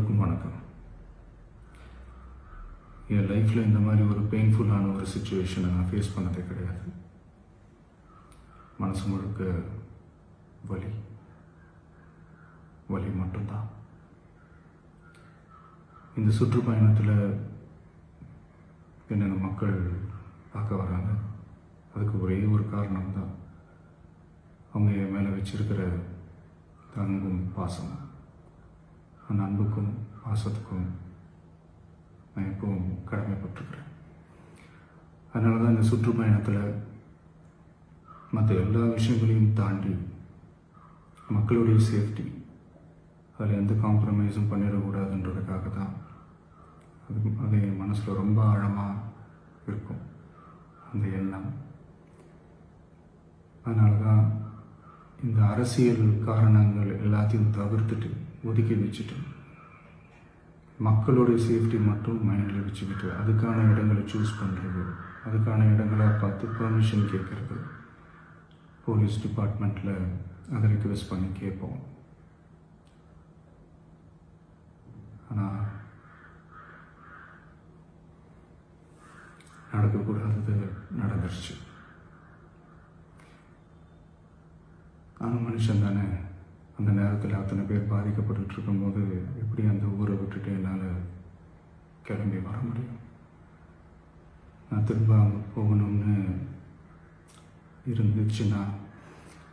எல்லோருக்கும் வணக்கம். என் லைஃப்பில் இந்த மாதிரி ஒரு பெயின்ஃபுல்லான ஒரு சுச்சுவேஷனை நான் ஃபேஸ் பண்ணதே கிடையாது. மனசு முழுக்க வலி வலி மட்டும்தான். இந்த சுற்றுப்பயணத்தில் என்னென்ன மக்கள் பார்க்க வராங்க, அதுக்கு ஒரே ஒரு காரணம் தான், அவங்க என் மேலே வச்சிருக்கிற அன்பும் பாசம். அந்த அன்புக்கும் பாசத்துக்கும் நான் எப்பவும் கடமைப்பட்டிருக்கிறேன். அதனால தான் இந்த சுற்றுப்பயணத்தில் மற்ற எல்லா விஷயங்களையும் தாண்டி மக்களுடைய சேஃப்டி, அதில் எந்த காம்ப்ரமைஸும் பண்ணிடக்கூடாதுன்றதுக்காக தான் அது என் மனசில் ரொம்ப ஆழமாக இருக்கும் அந்த எண்ணம். அதனால தான் இந்த அரசியல் காரணங்கள் எல்லாத்தையும் தவிர்த்துட்டு ஒதுக்கி வச்சுட்டு மக்களுடைய சேஃப்டி மட்டும் மைண்டில் வச்சுக்கிட்டு அதுக்கான இடங்களை சூஸ் பண்ணுறது, அதுக்கான இடங்களை பார்த்து பெர்மிஷன் கேட்குறது, போலீஸ் டிபார்ட்மெண்ட்டில் அதை ரிக்வெஸ்ட் பண்ணி கேட்போம். ஆனால் நடக்கக்கூடாதது நடந்துருச்சு. நானும் மனுஷன் தானே. அந்த நேரத்தில் அத்தனை பேர் பாதிக்கப்பட்டு இருக்கும்போது எப்படி அந்த ஊரை விட்டுட்டு என்னால் கிளம்பி வர முடியும்? நான் திரும்ப அங்கே போகணும்னு இருந்துச்சுன்னா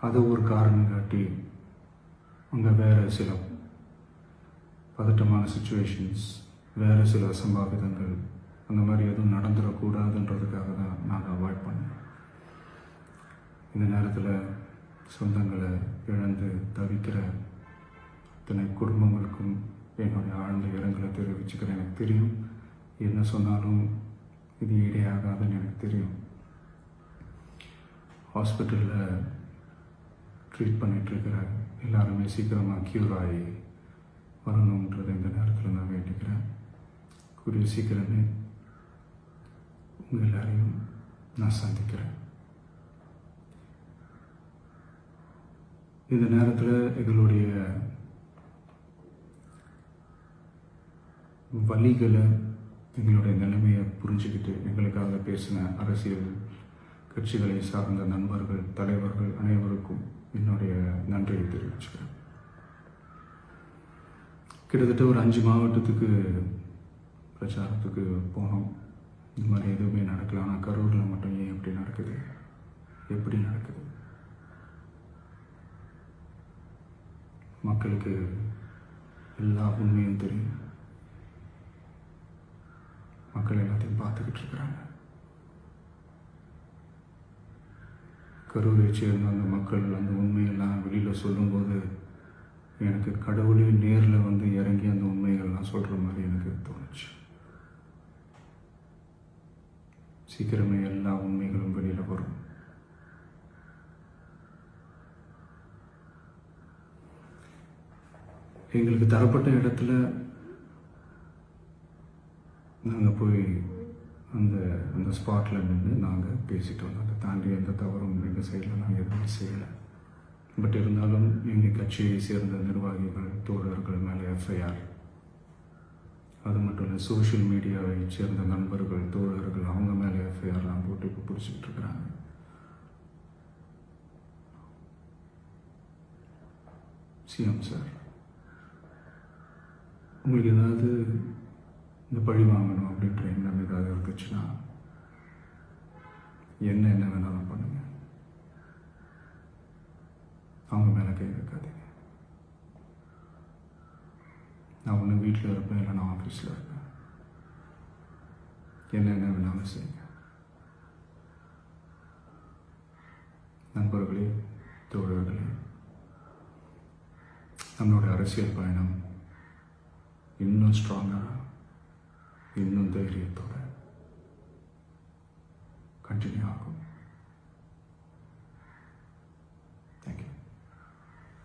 அதை ஒரு காரணம் காட்டி அங்கே வேறு சில பதட்டமான சுச்சுவேஷன்ஸ், வேறு சில அசம்பாவிதங்கள் அந்த மாதிரி எதுவும் நடந்துடக்கூடாதுன்றதுக்காக தான் நான் அவாய்ட் பண்ணேன். இந்த நேரத்தில் சொந்தங்களை இழந்து தவிக்கிற இத்தனை குடும்பங்களுக்கும் என்னுடைய ஆழ்ந்த இரங்கலை தெரிவிச்சுக்கிறேன். எனக்கு தெரியும், என்ன சொன்னாலும் இது ஈடையாகாதுன்னு எனக்கு தெரியும். ஹாஸ்பிட்டலில் ட்ரீட் பண்ணிகிட்ருக்கிற எல்லாருமே சீக்கிரமாக க்யூர் ஆகி வரணுன்றதை இந்த நேரத்தில் நான் வேண்டிக்கிறேன். கூடிய சீக்கிரமே உங்கள் எல்லாரையும் நான் சந்திக்கிறேன். இந்த நேரத்தில் எங்களுடைய வலிகளை, எங்களுடைய நிலைமையை புரிஞ்சுக்கிட்டு எங்களுக்காக பேசின அரசியல் கட்சிகளை சார்ந்த நண்பர்கள், தலைவர்கள் அனைவருக்கும் என்னுடைய நன்றியை தெரிவிச்சுக்கிறேன். கிட்டத்தட்ட ஒரு 5 மாவட்டத்துக்கு பிரச்சாரத்துக்கு போனோம். இந்த மாதிரி எதுவுமே நடக்கல. ஆனால் கரூரில் மட்டும் ஏன் எப்படி நடக்குது, எப்படி நடக்குது? மக்களுக்கு எல்லா உண்மையும் தெரியும். மக்கள் எல்லாத்தையும் பார்த்துக்கிட்டு இருக்கிறாங்க. கரூரை சேர்ந்த அந்த மக்கள் அந்த உண்மையெல்லாம் வெளியில் சொல்லும்போது எனக்கு கடவுளே நேரில் வந்து இறங்கி அந்த உண்மைகள்லாம் சொல்கிற மாதிரி எனக்கு தோணுச்சு. சீக்கிரமே எல்லா உண்மைகளும் வெளியில் வரும். எங்களுக்கு தரப்பட்ட இடத்துல நாங்கள் போய் அந்த ஸ்பாட்டில் நின்று நாங்கள் பேசிட்டு வந்தோம். அதை தாண்டி எந்த தவறும் எங்கள் சைடில் நாங்கள் எதுவுமே செய்யலை. பட் இருந்தாலும் எங்கள் கட்சியை சேர்ந்த நிர்வாகிகள், தோழர்கள் மேலே எஃப்ஐஆர், அது மட்டும் இல்லை சோஷியல் மீடியாவை சேர்ந்த நண்பர்கள், தோழர்கள் அவங்க மேலே எஃப்ஐஆர்லாம் போட்டு இப்போ பிடிச்சிக்கிட்டு இருக்கிறாங்க. சிஎம் சார், உங்களுக்கு ஏதாவது இந்த பழி வாங்கணும் அப்படின்ற எண்ணம் ஏதாவது இருந்துச்சுன்னா என்ன வேணாலும் பண்ணுங்க. அவங்க மேலே கை வைக்காதீங்க. நான் ஒன்று வீட்டில் இருப்பேன், இல்லை நான் ஆஃபீஸில் இருப்பேன். என்ன வேணாலும் செய்யுங்க. நண்பர்களே, தோழர்களே, நம்மளோட அரசியல் பயணம் இன்னும் ஸ்ட்ராங்காக, இன்னும் தைரியத்தோட கண்டினியூ ஆகும்.